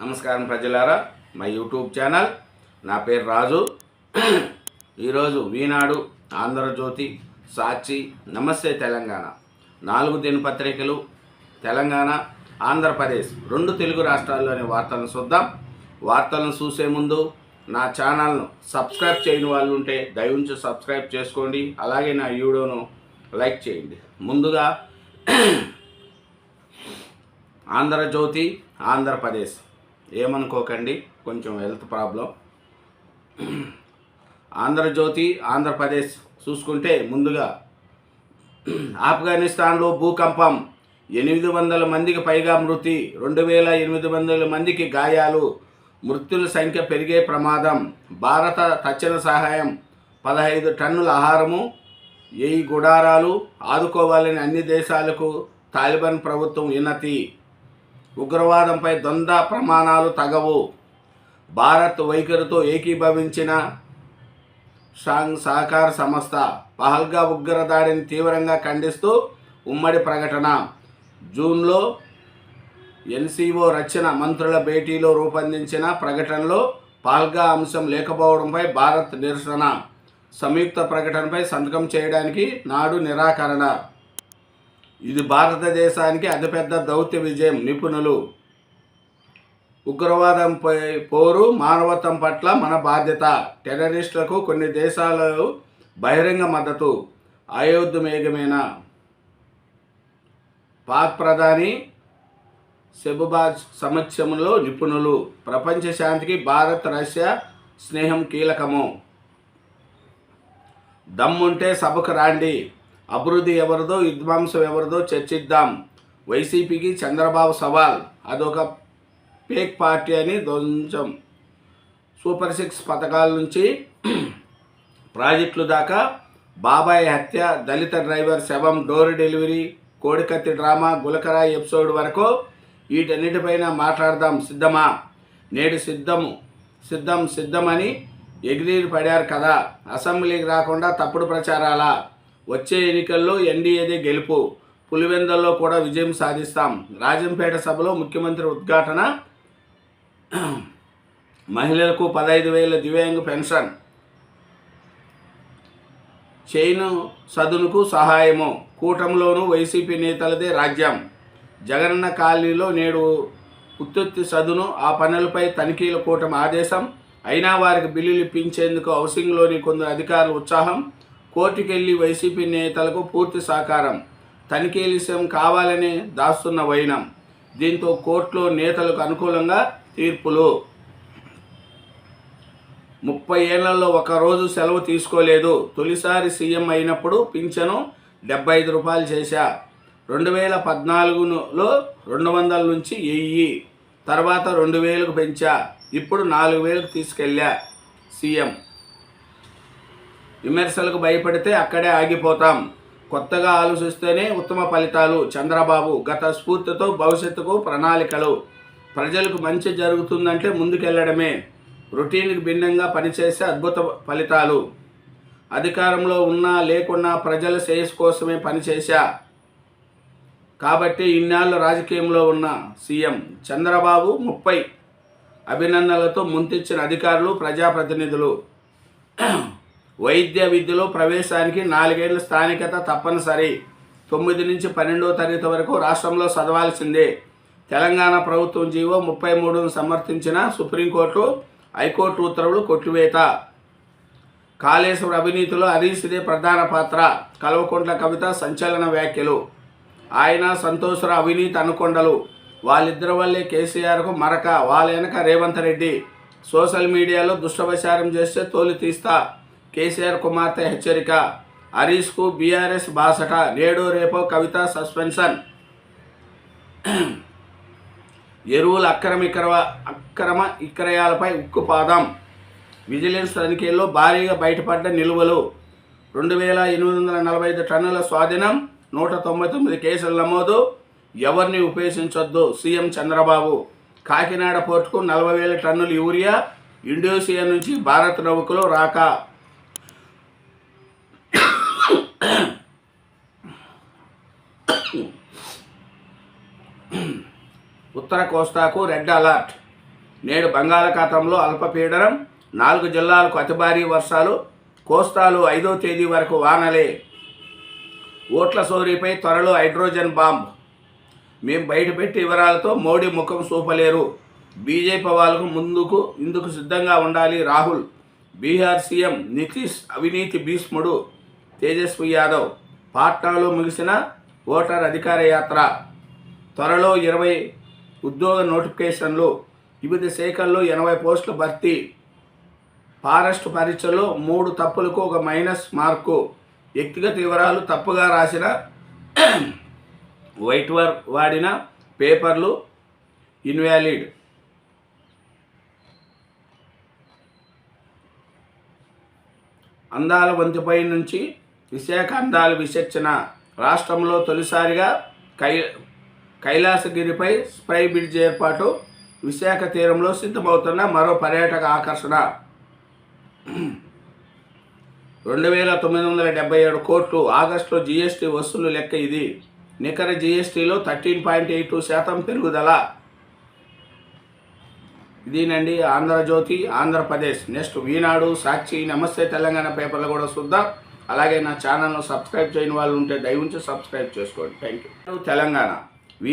నమస్కారం ప్రజలారా, మా యూట్యూబ్ ఛానల్. నా పేరు రాజు. ఈరోజు ఈనాడు, ఆంధ్రజ్యోతి, సాక్షి, నమస్తే తెలంగాణ 4 దినపత్రికలు తెలంగాణ, ఆంధ్రప్రదేశ్ 2 తెలుగు రాష్ట్రాల్లోని వార్తలను చూద్దాం. వార్తలను చూసే ముందు నా ఛానల్ను సబ్స్క్రైబ్ చేయని వాళ్ళు ఉంటే దయవుంచి సబ్స్క్రైబ్ చేసుకోండి. అలాగే నా వీడియోను లైక్ చేయండి. ముందుగా ఆంధ్రజ్యోతి, ఆంధ్రప్రదేశ్. ఏమనుకోకండి, కొంచెం హెల్త్ ప్రాబ్లం. ఆంధ్రజ్యోతి, ఆంధ్రప్రదేశ్ చూసుకుంటే ముందుగా ఆఫ్ఘనిస్తాన్లో భూకంపం, 800 మందికి పైగా మృతి, 2800 మందికి గాయాలు, మృతుల సంఖ్య పెరిగే ప్రమాదం. భారత తక్షణ సహాయం 15 టన్నుల ఆహారము, 1000 గుడారాలు ఆదుకోవాలని అన్ని దేశాలకు తాలిబాన్ ప్రభుత్వం వినతి. ఉగ్రవాదంపై ద్వంద్వ ప్రమాణాలు తగవు. భారత్ వైఖరితో ఏకీభవించిన షాంఘై సహకార సంస్థ. పహల్గా ఉగ్రదాడిని తీవ్రంగా ఖండిస్తూ ఉమ్మడి ప్రకటన. జూన్లో ఎన్సీఓ రక్షణ మంత్రుల భేటీలో రూపొందించిన ప్రకటనలో పహల్గా అంశం లేకపోవడంపై భారత్ నిరసన. సంయుక్త ప్రకటనపై సంతకం చేయడానికి నాడు నిరాకరణ. ఇది భారతదేశానికి అతిపెద్ద దౌత్య విజయం. నిపుణులు. ఉగ్రవాదంపై పోరు, మానవత్వం పట్ల మన బాధ్యత. టెర్రరిస్టులకు కొన్ని దేశాలు బహిరంగ మద్దతు. ఆయుధమేఘమేనా. పాక్ ప్రధాని షెహబాజ్ సమక్షంలో నిపుణులు. ప్రపంచ శాంతికి భారత్ రష్యా స్నేహం కీలకము. దమ్ముంటే సభకు రాండి. అభివృద్ధి ఎవరిదో, విధ్వంసం ఎవరిదో చర్చిద్దాం. వైసీపీకి చంద్రబాబు సవాల్. అదొక ఫేక్ పార్టీ అని ధ్వంసం. సూపర్ 6 పథకాల నుంచి ప్రాజెక్టులు దాకా, బాబాయ్ హత్య, దళిత డ్రైవర్ శవం, డోర్ డెలివరీ, కోడికత్తి డ్రామా, గులకరా ఎపిసోడ్ వరకు వీటన్నిటిపైన మాట్లాడదాం. సిద్ధమా? నేడు సిద్ధమని ఎగిరి పడారు కదా. అసెంబ్లీకి రాకుండా తప్పుడు ప్రచారాలా? వచ్చే ఎన్నికల్లో ఎన్డీఏదే గెలుపు. పులివెందుల్లో కూడా విజయం సాధిస్తాం. రాజంపేట సభలో ముఖ్యమంత్రి ఉద్ఘాటన. మహిళలకు 15,000 దివ్యాంగ పెన్షన్. చైను సదునుకు సహాయము. కూటమిలోనూ వైసీపీ నేతలదే రాజ్యం. జగనన్న కాలనీలో నేడు ఉత్తుత్తి సదును. ఆ పనులపై తనిఖీల కూటమి ఆదేశం. అయినా వారికి బిల్లులు ఇప్పించేందుకు హౌసింగ్లోని కొందరు అధికారులు ఉత్సాహం. కోర్టుకెళ్లి వైసీపీ నేతలకు పూర్తి సహకారం. తనిఖీల విషయం కావాలని దాస్తున్న వైనం. దీంతో కోర్టులో నేతలకు అనుకూలంగా తీర్పులు. 30 ఏళ్లలో ఒకరోజు సెలవు తీసుకోలేదు. తొలిసారి సీఎం అయినప్పుడు పింఛను 75 రూపాయలు చేశా. 2014లో 200 నుంచి 1000, తర్వాత 2000కు పెంచా. ఇప్పుడు 4000కు తీసుకెళ్ళా. సీఎం. విమర్శలకు భయపడితే అక్కడే ఆగిపోతాం. కొత్తగా ఆలోచిస్తేనే ఉత్తమ ఫలితాలు. చంద్రబాబు. గత స్ఫూర్తితో భవిష్యత్తుకు ప్రణాళికలు. ప్రజలకు మంచి జరుగుతుందంటే ముందుకెళ్లడమే. రొటీన్కి భిన్నంగా పనిచేసే అద్భుత ఫలితాలు. అధికారంలో ఉన్నా లేకున్నా ప్రజల శ్రేయస్సు కోసమే పనిచేశా కాబట్టి ఇన్నాళ్ళు రాజకీయంలో ఉన్న సీఎం. చంద్రబాబు 30 అభినందనలతో ముంతిచ్చిన అధికారులు, ప్రజాప్రతినిధులు. వైద్య విద్యలో ప్రవేశానికి 4 ఏళ్ల స్థానికత తప్పనిసరి. 9 నుంచి 12వ తరగతి వరకు రాష్ట్రంలో చదవాల్సిందే. తెలంగాణ ప్రభుత్వం జీవో 33ను సమర్థించిన సుప్రీంకోర్టు. హైకోర్టు ఉత్తర్వులు కొట్టివేత. కాళేశ్వరం అవినీతిలో హరీష్దే ప్రధాన పాత్ర. కల్వకుంట్ల కవిత సంచలన వ్యాఖ్యలు. ఆయన సంతోషరావు అవినీతి అనుకొండలు. వాళ్ళిద్దరి వల్లే కేసీఆర్కు మరక. వాళ్ళ వెనక రేవంత్ రెడ్డి. సోషల్ మీడియాలో దుష్టప్రచారం చేస్తే తోలు తీస్తా. కేసీఆర్ కుమార్తె హెచ్చరిక. హరీష్కు బీఆర్ఎస్ బాసట. నేడో రేపో కవిత సస్పెన్షన్. ఎరువుల అక్రమ విక్రయాలపై ఉక్కుపాదం. విజిలెన్స్ తనిఖీల్లో భారీగా బయటపడ్డ నిలువలు. 2845 టన్నుల స్వాధీనం. 199 కేసులు నమోదు. ఎవరిని ఉపేక్షించొద్దు. సీఎం చంద్రబాబు. కాకినాడ పోర్టుకు 40,000 టన్నుల యూరియా. ఇండోనేషియా నుంచి భారత్ నౌకలో రాక. ఉత్తర కోస్తాకు రెడ్ అలర్ట్. నేడు బంగాళాఖాతంలో అల్పపీడనం, 4 జిల్లాలకు అతి భారీ వర్షాలు, కోస్తాలో 5వ తేదీ వరకు వానలే. ఓట్ల సోరీపై త్వరలో హైడ్రోజన్ బాంబ్. మేం బయటపెట్టి వివరాలతో మోడీ ముఖం చూపలేరు. బీజేపీ వాళ్ళకు ఇందుకు సిద్ధంగా ఉండాలి రాహుల్. బీహార్ సీఎం నితీష్ అవినీతి భీష్ముడు. తేజస్వి యాదవ్. పాట్నాలో ముగిసిన ఓటర్ అధికార యాత్ర. త్వరలో 20 ఉద్యోగ నోటిఫికేషన్లు. వివిధ శాఖల్లో 80 పోస్టుల భర్తీ. ఫారెస్ట్ పరీక్షలో 3 తప్పులకు 1 మైనస్ మార్కు. వ్యక్తిగత వివరాలు తప్పుగా రాసిన, వైట్వర్ వాడిన పేపర్లు ఇన్వాలిడ్. అందాల వంతిపై నుంచి విశాఖ అందాల విచక్షణ. రాష్ట్రంలో తొలిసారిగా కైలాసగిరిపై స్పై బ్రిడ్జ్ ఏర్పాటు. విశాఖ తీరంలో సిద్ధమవుతున్న మరో పర్యాటక ఆకర్షణ. 2,977 కోట్లు. ఆగస్టులో జీఎస్టీ వసూలు లెక్క ఇది. నికర జీఎస్టీలో 13.82% పెరుగుదల. ఇదేనండి ఆంధ్రజ్యోతి, ఆంధ్రప్రదేశ్. నెక్స్ట్ ఈనాడు, సాక్షి, నమస్తే తెలంగాణ పేపర్లు కూడా చూద్దాం. అలాగే నా ఛానల్ను సబ్స్క్రైబ్ చేయని వాళ్ళు ఉంటే దయవుంచి సబ్స్క్రైబ్ చేసుకోండి. Thank you. Telangana.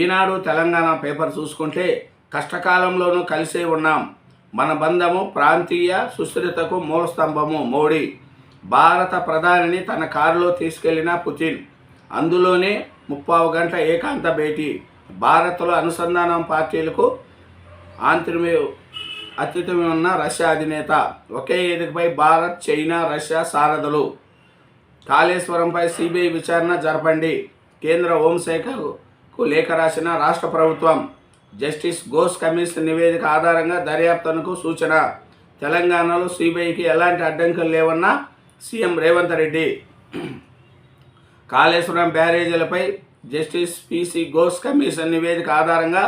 Eenadu Telangana paper చూసుకుంటే, కష్టకాలంలోనూ కలిసే ఉన్నాం, మన బంధము ప్రాంతీయ సుస్థిరతకు మూలస్తంభము. మోడీ. భారత ప్రధానిని తన కారులో తీసుకెళ్లిన పుతిన్. అందులోనే 30 గంటల ఏకాంత భేటీ. భారత్లో అనుసంధానం పార్టీలకు అత్యుత్తమ ఉన్న రష్యా అధినేత. ఒకే వేదికపై భారత్, చైనా, రష్యా సారథులు. కాళేశ్వరంపై సిబిఐ విచారణ జరపండి. కేంద్ర హోంశాఖకు లేఖ రాసిన రాష్ట్ర ప్రభుత్వం. జస్టిస్ ఘోష్ కమిషన్ నివేదిక ఆధారంగా దర్యాప్తునకు సూచన. తెలంగాణలో సిబిఐకి ఎలాంటి అడ్డంకులు లేవన్న సీఎం రేవంత్ రెడ్డి. కాళేశ్వరం బ్యారేజీలపై జస్టిస్ పిసి ఘోష్ కమిషన్ నివేదిక ఆధారంగా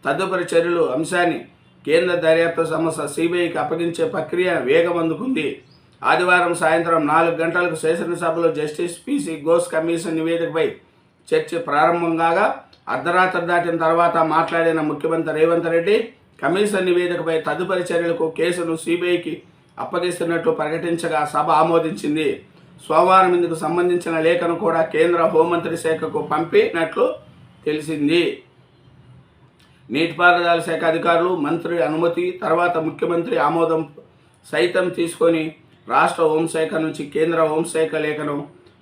తదుపరి చర్యలు అంశాన్ని కేంద్ర దర్యాప్తు సంస్థ సిబిఐకి అప్పగించే ప్రక్రియ వేగం అందుకుంది. ఆదివారం సాయంత్రం 4 గంటలకు శాసనసభలో జస్టిస్ పిసి ఘోష్ కమిషన్ నివేదికపై చర్చ ప్రారంభం కాగా, అర్ధరాత్రి దాటిన తర్వాత మాట్లాడిన ముఖ్యమంత్రి రేవంత్ రెడ్డి కమిషన్ నివేదికపై తదుపరి చర్యలకు కేసును సిబిఐకి అప్పగిస్తున్నట్లు ప్రకటించగా సభ ఆమోదించింది. సోమవారం ఇందుకు సంబంధించిన లేఖను కూడా కేంద్ర హోంమంత్రి శాఖకు పంపినట్లు తెలిసింది. నీటిపారుదల శాఖ అధికారులు మంత్రి అనుమతి తర్వాత ముఖ్యమంత్రి ఆమోదం సైతం తీసుకొని రాష్ట్ర హోంశాఖ నుంచి కేంద్ర హోంశాఖ లేఖను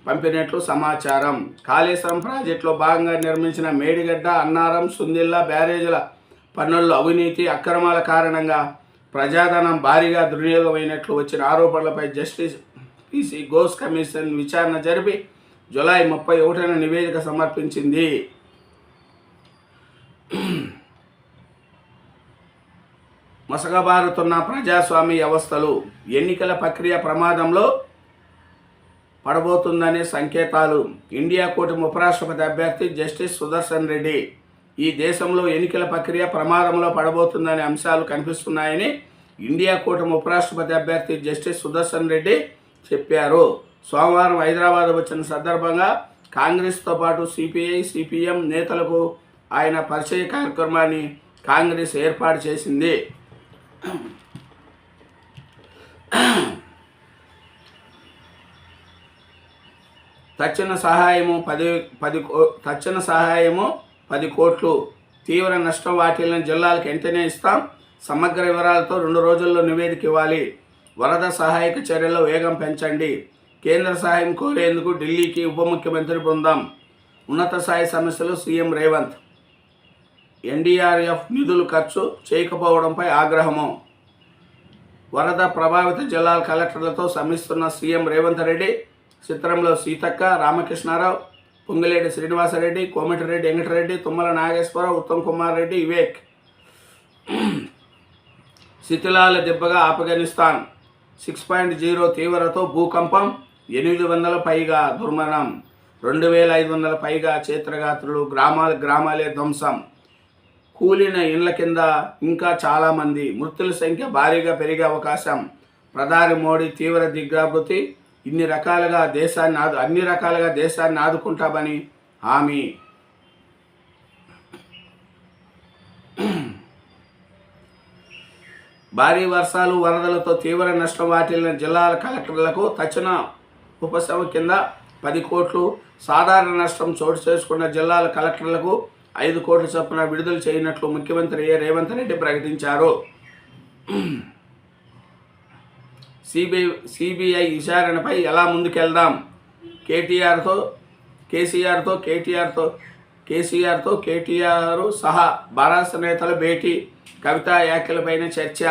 పంపినట్లు సమాచారం. కాళేశ్వరం ప్రాజెక్టులో భాగంగా నిర్మించిన మేడిగడ్డ, అన్నారం, సుందిల్లా బ్యారేజీల పనుల్లో అవినీతి అక్రమాల కారణంగా ప్రజాధనం భారీగా దుర్వినియోగమైనట్లు వచ్చిన ఆరోపణలపై జస్టిస్ పిసి ఘోష్ కమిషన్ విచారణ జరిపి జూలై 31న నివేదిక సమర్పించింది. మసకబారుతున్న ప్రజాస్వామ్య వ్యవస్థలు. ఎన్నికల ప్రక్రియ ప్రమాదంలో పడబోతుందనే సంకేతాలు. ఇండియా కూటమి ఉపరాష్ట్రపతి అభ్యర్థి జస్టిస్ సుదర్శన్ రెడ్డి. ఈ దేశంలో ఎన్నికల ప్రక్రియ ప్రమాదంలో పడబోతుందనే అంశాలు కనిపిస్తున్నాయని ఇండియా కూటమి ఉపరాష్ట్రపతి అభ్యర్థి జస్టిస్ సుదర్శన్ రెడ్డి చెప్పారు. సోమవారం హైదరాబాద్ వచ్చిన సందర్భంగా కాంగ్రెస్తో పాటు సిపిఐ, సిపిఎం నేతలకు ఆయన పరిచయ కార్యక్రమాన్ని కాంగ్రెస్ ఏర్పాటు చేసింది. తక్షణ సహాయము 10 కోట్లు. తీవ్ర నష్టం వాటిల్లిన జిల్లాలకు వెంటనే ఇస్తాం. సమగ్ర వివరాలతో 2 రోజుల్లో నివేదిక ఇవ్వాలి. వరద సహాయక చర్యల్లో వేగం పెంచండి. కేంద్ర సహాయం కోరేందుకు ఢిల్లీకి ఉప ముఖ్యమంత్రి బృందం. ఉన్నత స్థాయి సమస్యలు సీఎం రేవంత్. ఎన్డీఆర్ఎఫ్ నిధులు ఖర్చు చేయకపోవడంపై ఆగ్రహము. వరద ప్రభావిత జిల్లాల కలెక్టర్లతో సమ్మిస్తున్న సీఎం రేవంత్ రెడ్డి. చిత్రంలో సీతక్క, రామకృష్ణారావు, పొంగిలేటి శ్రీనివాసరెడ్డి, కోమటిరెడ్డి వెంకటరెడ్డి, తుమ్మల నాగేశ్వరరావు, ఉత్తమ్ కుమార్ రెడ్డి, వివేక్. శిథిలాల దెబ్బగా ఆఫ్ఘనిస్తాన్. 6.0 తీవ్రతో భూకంపం. 800 పైగా దుర్మరణం. 2500 పైగా క్షేత్రగాత్రులు. గ్రామాలే ధ్వంసం. కూలిన ఇండ్ల కింద ఇంకా చాలామంది. మృతుల సంఖ్య భారీగా పెరిగే అవకాశం. ప్రధాని మోడీ తీవ్ర దిగ్భ్రాంతి. అన్ని రకాలుగా దేశాన్ని ఆదుకుంటామని హామీ. భారీ వర్షాలు వరదలతో తీవ్ర నష్టం వాటిల్లిన జిల్లాల కలెక్టర్లకు తక్షణ ఉపశమనం కింద 10 కోట్లు, సాధారణ నష్టం చోటు చేసుకున్న జిల్లాల కలెక్టర్లకు 5 కోట్ల చొప్పున విడుదల చేయనట్లు ముఖ్యమంత్రి రేవంత్ రెడ్డి ప్రకటించారు. సిబిఐ విచారణపై ఎలా ముందుకెళ్దాం? కేసీఆర్ సహా బరాస నేతల భేటీ, కవిత వ్యాఖ్యలపైన చర్చ.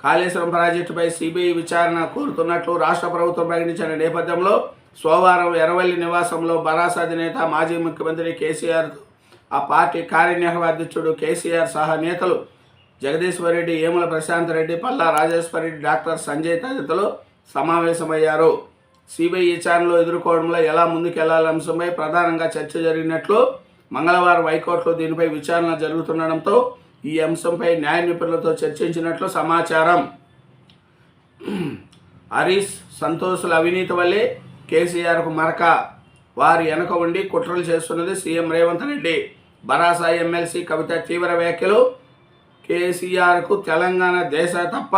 కాళేశ్వరం ప్రాజెక్టుపై సిబిఐ విచారణ కోరుతున్నట్లు రాష్ట్ర ప్రభుత్వం ప్రకటించిన నేపథ్యంలో సోమవారం ఎర్రవల్లి నివాసంలో బరాస అధినేత మాజీ ముఖ్యమంత్రి కేసీఆర్తో ఆ పార్టీ కార్యనిర్వాహక అధ్యక్షుడు కేసీఆర్ సహా నేతలు జగదీశ్వర్ రెడ్డి, ఏముల ప్రశాంత్ రెడ్డి, పల్లా రాజేశ్వర్ రెడ్డి, డాక్టర్ సంజయ్ తదితరులు సమావేశమయ్యారు. సిబిఐ విచారణలో ఎదుర్కోవడంలో ఎలా ముందుకెళ్లాలనే అంశంపై ప్రధానంగా చర్చ జరిగినట్లు మంగళవారం హైకోర్టులో దీనిపై విచారణ జరుగుతుండడంతో ఈ అంశంపై న్యాయ నిపుణులతో చర్చించినట్లు సమాచారం. హరీష్ సంతోష్ల అవినీతి వల్లే కేసీఆర్కు మరక, వారి వెనక ఉండి కుట్రలు చేస్తున్నది సీఎం రేవంత్ రెడ్డి. బరాస ఎమ్మెల్సీ కవిత తీవ్ర వ్యాఖ్యలు. కేసీఆర్కు తెలంగాణ దేశ తప్ప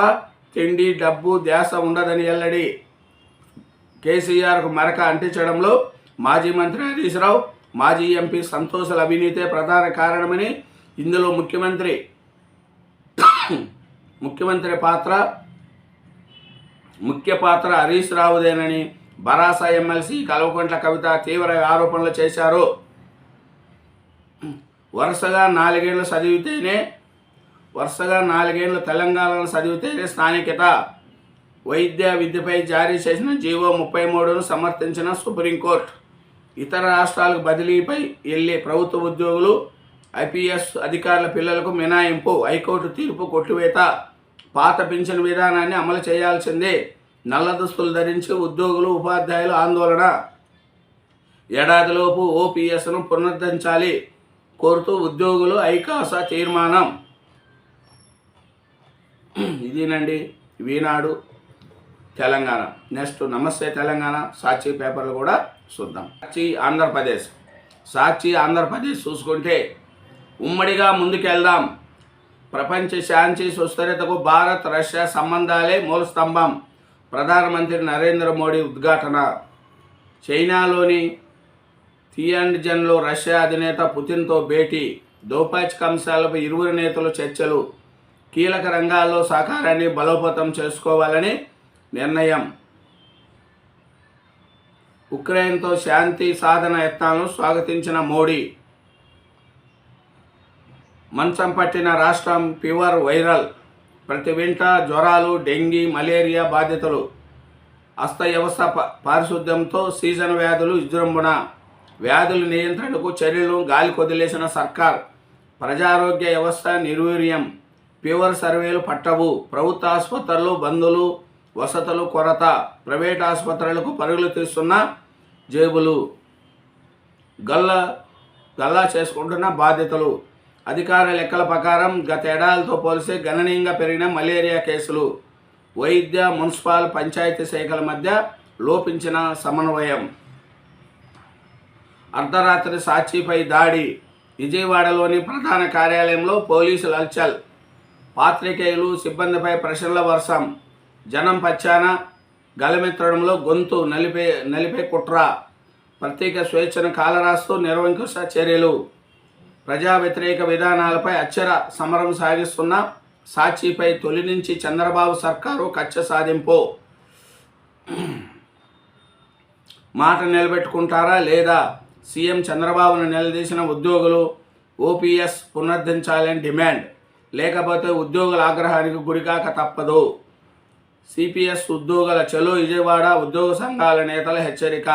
తిండి డబ్బు ధ్యాస ఉండదని వెల్లడి. కేసీఆర్కు మరక అంటించడంలో మాజీ మంత్రి హరీష్ రావు, మాజీ ఎంపీ సంతోష్ల అవినీతే ప్రధాన కారణమని, ఇందులో ముఖ్య పాత్ర హరీష్ రావుదేనని బరాస ఎమ్మెల్సీ కల్వకుంట్ల కవిత తీవ్ర ఆరోపణలు చేశారు. వరుసగా నాలుగేళ్లు తెలంగాణలో చదివితేనే స్థానికత. వైద్య విద్యపై జారీ చేసిన జీవో 33ను సమర్థించిన సుప్రీంకోర్టు. ఇతర రాష్ట్రాలకు బదిలీపై వెళ్లే ప్రభుత్వ ఉద్యోగులు, ఐపీఎస్ అధికారుల పిల్లలకు మినహాయింపు. హైకోర్టు తీర్పు కొట్టివేత. పాత పింఛన్ విధానాన్ని అమలు చేయాల్సిందే. నల్ల దుస్తులు ధరించి ఉద్యోగులు, ఉపాధ్యాయులు ఆందోళన. ఏడాదిలోపు ఓపీఎస్ను పునరుద్ధరించాలి కోరుతూ ఉద్యోగులు ఐకాస తీర్మానం. ఇదేనండి ఈనాడు తెలంగాణ. నెక్స్ట్ నమస్తే తెలంగాణ సాక్షి పేపర్లు కూడా చూద్దాం. సాక్షి ఆంధ్రప్రదేశ్ చూసుకుంటే ఉమ్మడిగా ముందుకెళ్దాం. ప్రపంచ శాంతి సుస్థిరతకు భారత్ రష్యా సంబంధాలే మూల స్తంభం. ప్రధానమంత్రి నరేంద్ర మోడీ ఉద్ఘాటన. చైనాలోని తియాన్జిన్లో రష్యా అధినేత పుతిన్తో భేటీ. ద్వైపాక్షిక అంశాలపై ఇరువురు నేతలు చర్చలు. కీలక రంగాల్లో సహకారాన్ని బలోపేతం చేసుకోవాలని నిర్ణయం. ఉక్రెయిన్తో శాంతి సాధన యత్నాలను స్వాగతించిన మోడీ. మంచం పట్టిన రాష్ట్రం, ఫీవర్ వైరల్. ప్రతి వింట జ్వరాలు, డెంగీ, మలేరియా బాధితులు. అస్తవ్యవస్థ పారిశుద్ధ్యంతో సీజన్ వ్యాధులు విజృంభణ. వ్యాధుల నియంత్రణకు చర్యలు గాలి కొదిలేసిన సర్కార్. ప్రజారోగ్య వ్యవస్థ నిర్వీర్యం. ఫీవర్ సర్వేలు పట్టవు. ప్రభుత్వ ఆసుపత్రులు బందులు, వసతులు కొరత. ప్రైవేట్ ఆసుపత్రులకు పరుగులు తీస్తున్న జేబులు. గల్లా చేసుకుంటున్న బాధితులు. అధికార లెక్కల ప్రకారం గత ఏడాదితో పోలిస్తే గణనీయంగా పెరిగిన మలేరియా కేసులు. వైద్య, మున్సిపల్, పంచాయతీ శాఖల మధ్య లోపించిన సమన్వయం. అర్ధరాత్రి సాక్షిపై దాడి. విజయవాడలోని ప్రధాన కార్యాలయంలో పోలీసులు హల్చల్. పాత్రికేయులు, సిబ్బందిపై ప్రశ్నల వర్షం. జనం పచ్చాన గలమెత్తడంలో గొంతు నలిపే కుట్ర. ప్రత్యేక స్వేచ్ఛను కాలరాస్తూ నిరంకుశ చర్యలు. ప్రజా వ్యతిరేక విధానాలపై అక్షర సమరం సాగిస్తున్న సాక్షిపై తొలి నుంచి చంద్రబాబు సర్కారు కక్ష సాధింపు. మాట నిలబెట్టుకుంటారా లేదా? సీఎం చంద్రబాబును నిలదీసిన ఉద్యోగులు. ఓపీఎస్ పునరుద్ధరించాలని డిమాండ్. లేకపోతే ఉద్యోగుల ఆగ్రహానికి గురికాక తప్పదు. సిపిఎస్ ఉద్యోగుల చలో విజయవాడ. ఉద్యోగ సంఘాల నేతల హెచ్చరిక.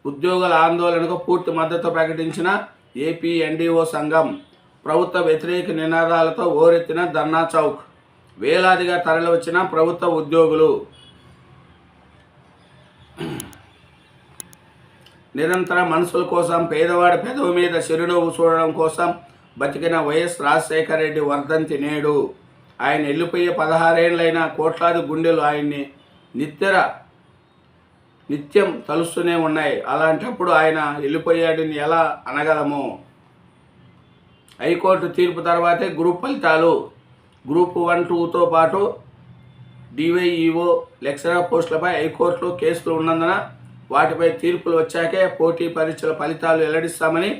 ఉద్యోగుల ఆందోళనకు పూర్తి మద్దతు ప్రకటించిన ఏపీ ఎన్డీఓ సంఘం. ప్రభుత్వ వ్యతిరేక నినాదాలతో ఓరెత్తిన ధర్నా చౌక్. వేలాదిగా తరలివచ్చిన ప్రభుత్వ ఉద్యోగులు. నిరంతర మనుషుల కోసం, పేదవాడి పెదవి మీద చిరునవ్వు చూడడం కోసం బతికిన వైఎస్ రాజశేఖర రెడ్డి వర్ధంతి నేడు. ఆయన వెళ్ళిపోయే 16 ఏళ్ళైనా కోట్లాది గుండెలు ఆయన్ని నిత్యం తలుస్తూనే ఉన్నాయి. అలాంటప్పుడు ఆయన వెళ్ళిపోయాడని ఎలా అనగలము? హైకోర్టు తీర్పు తర్వాతే గ్రూప్ ఫలితాలు. గ్రూప్ 1, 2తో పాటు డివైఈఓ లెక్చరర్ పోస్టులపై హైకోర్టులో కేసులు ఉన్నందున వాటిపై తీర్పులు వచ్చాకే పోటీ పరీక్షల ఫలితాలు వెల్లడిస్తామని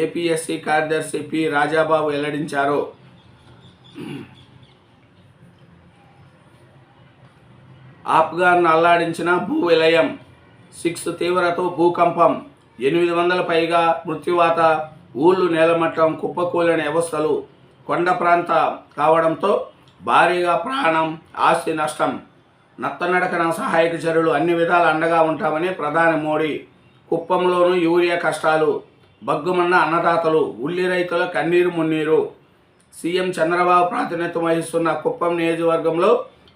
ఏపీఎస్సీ కార్యదర్శి పి రాజాబాబు వెల్లడించారు. ఆఫ్ఘాన్ అల్లాడించిన భూ విలయం, 6 తీవ్రతో భూకంపం, 800 పైగా మృత్యువాత, ఊళ్ళు నేలమట్టం, కుప్పకూలిన వ్యవస్థలు, కొండ ప్రాంత కావడంతో భారీగా ప్రాణం ఆస్తి నష్టం. నత్తనడకన సహాయక చర్యలు అన్ని విధాలు అండగా ఉంటామని ప్రధాని మోడీ. కుప్పంలోనూ యూరియా కష్టాలు, బగ్గుమన్న అన్నదాతలు, ఉల్లి రైతుల కన్నీరు మున్నీరు. సీఎం చంద్రబాబు ప్రాతినిధ్యం వహిస్తున్న కుప్పం నియోజకవర్గంలో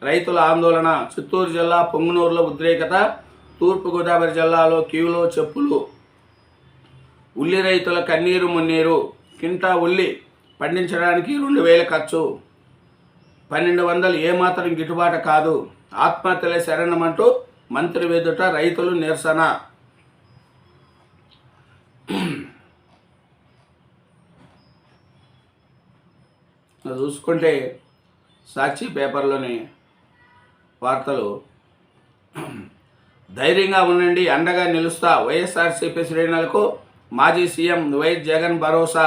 రైతుల ఆందోళన, చిత్తూరు జిల్లా పొంగునూరులో ఉద్రేకత, తూర్పుగోదావరి జిల్లాలో క్యూలో చెప్పులు. ఉల్లి రైతుల కన్నీరు మున్నీరు. కింటా ఉల్లి పండించడానికి 2000 ఖర్చు, 1200 ఏమాత్రం గిట్టుబాటు కాదు. ఆత్మహత్యలే శరణమంటూ మంత్రి ఎదుట రైతులు నిరసన. చూసుకుంటే సాక్షి పేపర్లోని వార్తలు, ధైర్యంగా ఉండండి, అండగా నిలుస్తా, వైఎస్ఆర్సీపీ శ్రేణులకు మాజీ సీఎం వైఎస్ జగన్ భరోసా.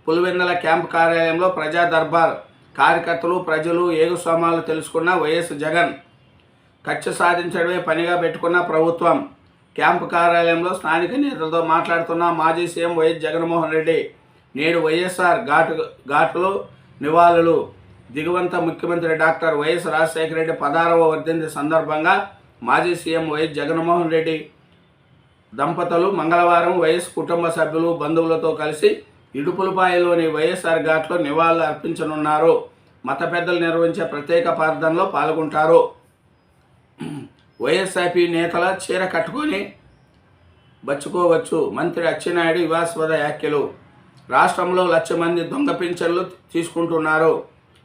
పులివెందుల క్యాంపు కార్యాలయంలో ప్రజా దర్బార్, కార్యకర్తలు ప్రజలు ఏగుస్వామాలు తెలుసుకున్న వైఎస్ జగన్. కక్ష సాధించడమే పనిగా పెట్టుకున్న ప్రభుత్వం. క్యాంపు కార్యాలయంలో స్థానిక నేతలతో మాట్లాడుతున్న మాజీ సీఎం వైఎస్ జగన్మోహన్ రెడ్డి. నేడు వైఎస్ఆర్ ఘాటులో నివాళులు. దిగువంత ముఖ్యమంత్రి డాక్టర్ వైఎస్ రాజశేఖర రెడ్డి 16వ వర్ధంతి సందర్భంగా మాజీ సీఎం వైఎస్ జగన్మోహన్ రెడ్డి దంపతులు మంగళవారం వైఎస్ కుటుంబ సభ్యులు బంధువులతో కలిసి ఇడుపులపాయలోని వైఎస్ఆర్ ఘాట్లో నివాళులు అర్పించనున్నారు. మత పెద్దలు నిర్వహించే ప్రత్యేక ప్రార్థనలో పాల్గొంటారు. వైఎస్ఆర్పీ నేతల చీర కట్టుకొని బచ్చుకోవచ్చు, మంత్రి అచ్చెన్నాయుడు వివాదాస్పద వ్యాఖ్యలు. రాష్ట్రంలో 1,00,000 మంది దొంగ పింఛన్లు తీసుకుంటున్నారు,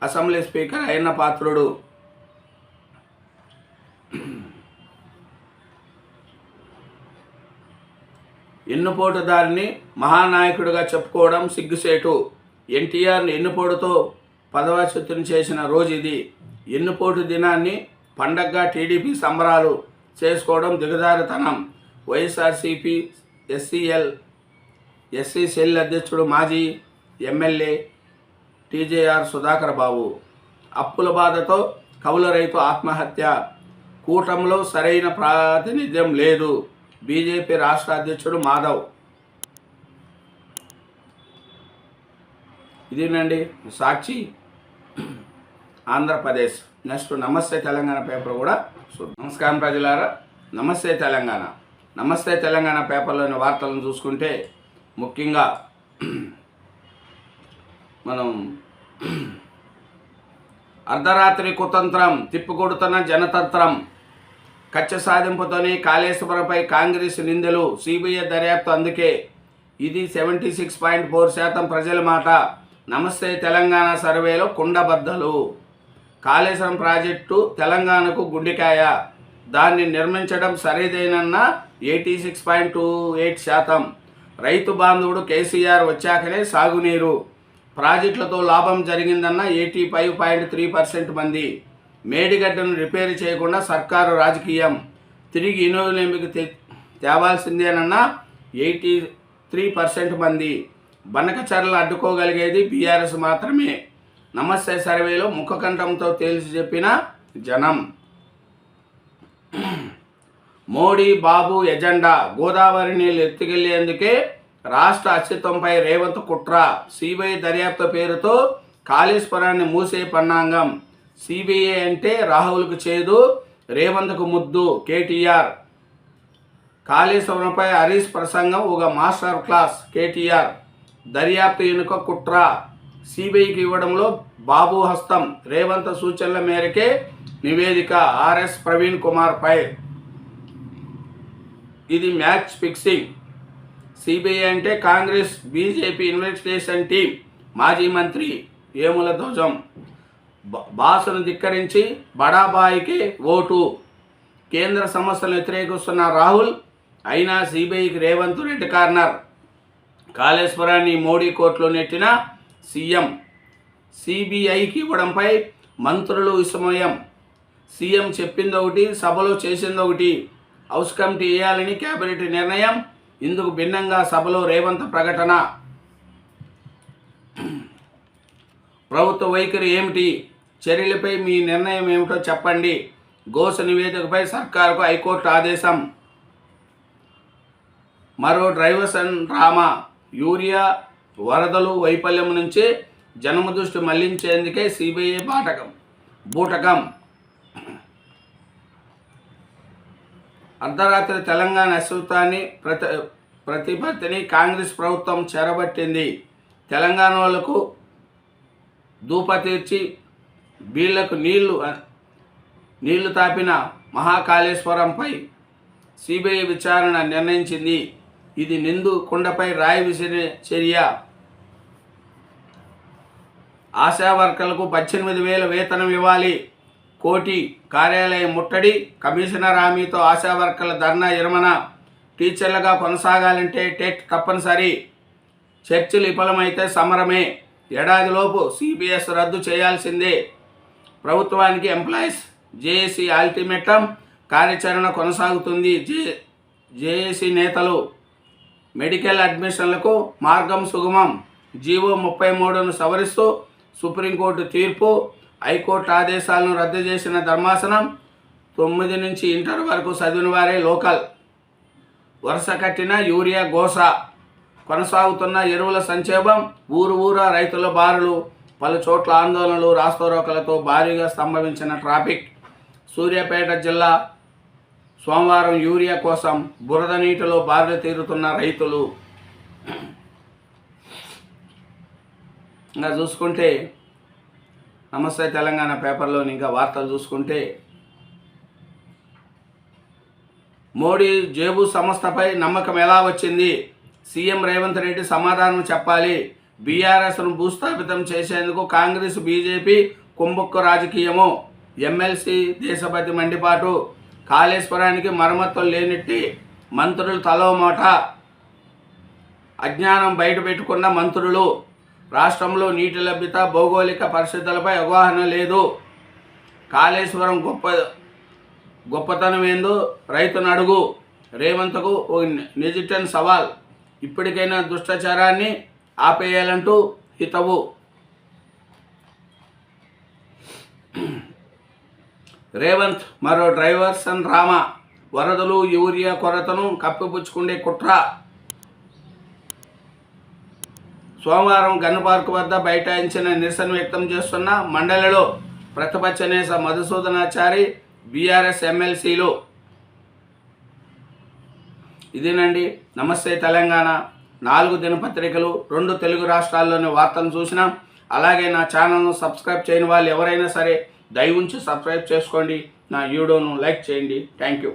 అసెంబ్లీ స్పీకర్ అయ్యన్న పాత్రుడు. ఎన్నుపోటుదారిని మహానాయకుడిగా చెప్పుకోవడం సిగ్గుసేటు. ఎన్టీఆర్ని ఎన్నుపోటుతో పదవచ్యుతం చేసిన రోజు ఇది. ఎన్నుపోటు దినాన్ని పండగగా టీడీపీ సంబరాలు చేసుకోవడం దిగజారుతనం. వైఎస్ఆర్సీపీ ఎస్సీ సెల్ అధ్యక్షుడు మాజీ ఎమ్మెల్యే టీజేఆర్ సుధాకర్ బాబు. అప్పుల బాధతో కౌలు రైతు ఆత్మహత్య. కూటమిలో సరైన ప్రాతినిధ్యం లేదు, బీజేపీ రాష్ట్ర అధ్యక్షుడు మాధవ్. ఇదేనండి సాక్షి ఆంధ్రప్రదేశ్. నెక్స్ట్ నమస్తే తెలంగాణ పేపర్ కూడా చూద్దాం. నమస్కారం ప్రజలారా, నమస్తే తెలంగాణ. నమస్తే తెలంగాణ పేపర్లోని వార్తలను చూసుకుంటే ముఖ్యంగా మనం అర్ధరాత్రి కుతంత్రం తిప్పికొడుతున్న జనతంత్రం. కక్ష సాధింపుతోనే కాళేశ్వరంపై కాంగ్రెస్ నిందలు, సిబిఐ దర్యాప్తు అందుకే. ఇది 76.4% ప్రజల మాట. నమస్తే తెలంగాణ సర్వేలో కుండబద్దలు. కాళేశ్వరం ప్రాజెక్టు తెలంగాణకు గుండెకాయ. దాన్ని నిర్మించడం సరిదేనన్న 86.28%. రైతు బాంధవుడు కేసీఆర్ వచ్చాకనే సాగునీరు. ప్రాజెక్టులతో లాభం జరిగిందన్న 85.3% మంది. మేడిగడ్డను రిపేర్ చేయకుండా సర్కారు రాజకీయం. తిరిగి వినియోగంలోకి తేవాల్సిందేనన్న 83% మంది. బనకచర్లు అడ్డుకోగలిగేది బీఆర్ఎస్ మాత్రమే. నమస్తే సర్వేలో ముఖకంఠంతో తేల్చి చెప్పిన జనం. మోడీ బాబు ఎజెండా. గోదావరి నీళ్లు ఎత్తుకెళ్లేందుకే రాష్ట్ర అస్తిత్వంపై రేవంత్ కుట్ర. సిబిఐ దర్యాప్తు పేరుతో కాళేశ్వరాన్ని మూసే పన్నాంగం. సిబిఐ అంటే రాహుల్కు చేదు, రేవంత్కు ముద్దు. కేటీఆర్. కాళేశ్వరంపై హరీష్ ప్రసంగం ఒక మాస్టర్ క్లాస్. కేటీఆర్. దర్యాప్తు ఎనుక కుట్ర. సిబిఐకి ఇవ్వడంలో బాబు హస్తం. రేవంత్ సూచనల మేరకే నివేదిక. ఆర్ఎస్ ప్రవీణ్ కుమార్ పై. ఇది మ్యాచ్ ఫిక్సింగ్. సిబిఐ అంటే కాంగ్రెస్ బీజేపీ ఇన్వెస్టిగేషన్ టీం. మాజీ మంత్రి ఏముల ధ్వజం. బాసును ధిక్కరించి బడాబాయికి ఓటు. కేంద్ర సమస్యలను వ్యతిరేకిస్తున్న రాహుల్, అయినా సిబిఐకి రేవంత్ రెడ్డి కార్నర్. కాళేశ్వరాన్ని మోడీ కోర్టులో నెట్టిన సీఎం. సిబిఐకి ఇవ్వడంపై మంత్రులు విస్మయం. సీఎం చెప్పింది ఒకటి, సభలో చేసింది ఒకటి. హౌస్ కమిటీ వేయాలని కేబినెట్ నిర్ణయం. ఇందుకు భిన్నంగా సభలో రేవంత్ ప్రకటన. ప్రభుత్వ వైఖరి ఏమిటి? చర్యలపై మీ నిర్ణయం ఏమిటో చెప్పండి. ఘోష నివేదికపై సర్కారుకు హైకోర్టు ఆదేశం. మరో డ్రైవర్స్ అండ్ డ్రామా. యూరియా వరదలు వైఫల్యం నుంచి జనమ దృష్టి మళ్లించేందుకే సిబిఐ బూటకం. అర్ధరాత్రి తెలంగాణ అస్తిత్వాన్ని ప్రతిపత్తిని కాంగ్రెస్ ప్రభుత్వం చెరబట్టింది. తెలంగాణ వాళ్లకు దూప తీర్చి బీళ్లకు నీళ్లు తాపిన మహాకాళేశ్వరంపై సిబిఐ విచారణ నిర్ణయించింది. ఇది నిండు కుండపై రాయి విసిరే చర్య. ఆశా వర్కర్లకు 18,000 వేతనం ఇవ్వాలి. కోటి కార్యాలయం ముట్టడి. కమిషనర్ హామీతో ఆశా వర్కర్ల ధర్నా విరమణ. టీచర్లుగా కొనసాగాలంటే టెట్ తప్పనిసరి. చర్చలు విఫలమైతే సమరమే. ఏడాదిలోపు సిబిఎస్ రద్దు చేయాల్సిందే. ప్రభుత్వానికి ఎంప్లాయీస్ జేఏసీ అల్టిమేటం. కార్యాచరణ కొనసాగుతుంది. జేఏసీ నేతలు. మెడికల్ అడ్మిషన్లకు మార్గం సుగమం. జీవో 33ను సవరిస్తూ సుప్రీంకోర్టు తీర్పు. హైకోర్టు ఆదేశాలను రద్దు చేసిన ధర్మాసనం. 9 నుంచి ఇంటర్ వరకు చదివిన వారే లోకల్. వరుస కట్టిన యూరియా ఘోష. కొనసాగుతున్న ఎరువుల సంక్షేమం. ఊరా రైతుల బారులు. పలు చోట్ల ఆందోళనలు, రాస్తారోకలతో భారీగా స్తంభించిన ట్రాఫిక్. సూర్యాపేట జిల్లా సోమవారం యూరియా కోసం బురద నీటిలో బారులు తీరుతున్న రైతులు. ఇంకా చూసుకుంటే నమస్తే తెలంగాణ పేపర్లోని ఇంకా వార్తలు చూసుకుంటే, మోడీ జేబు సంస్థపై నమ్మకం ఎలా వచ్చింది? సీఎం రేవంత్ రెడ్డి సమాధానం చెప్పాలి. బీఆర్ఎస్ను భూస్థాపితం చేసేందుకు కాంగ్రెస్ బీజేపీ కుంభక్కు రాజకీయము. ఎమ్మెల్సీ దేశపతి మండిపాటు. కాళేశ్వరానికి మరమ్మతులు లేనిట్టి మంత్రులు తలో మాట. అజ్ఞానం బయటపెట్టుకున్న మంత్రులు. రాష్ట్రంలో నీటి లభ్యత, భౌగోళిక పరిస్థితులపై అవగాహన లేదు. కాళేశ్వరం గొప్పతనం ఏందో రైతును అడుగు. రేవంత్కు ఓ డిజిటల్ సవాల్. ఇప్పటికైనా దుష్టాచారాన్ని ఆపేయాలంటూ హితవు. రేవంత్ మరో డ్రైవర్స్ అండ్ డ్రామా. వరదలు, యూరియా కొరతను కప్పిపుచ్చుకునే కుట్ర. సోమవారం గన్ పార్క్ వద్ద బైఠాయించిన నిరసన వ్యక్తం చేస్తున్న మండలిలో ప్రతిపక్ష నేత మధుసూదనాచారి, బీఆర్ఎస్ ఎమ్మెల్సీలు. ఇదేనండి నమస్తే తెలంగాణ 4 దినపత్రికలు 2 తెలుగు రాష్ట్రాల్లోని వార్తలను చూసినాం. అలాగే నా ఛానల్ను సబ్స్క్రైబ్ చేయని వాళ్ళు ఎవరైనా సరే దయవుంచి సబ్స్క్రైబ్ చేసుకోండి. నా వీడియోను లైక్ చేయండి. Thank you.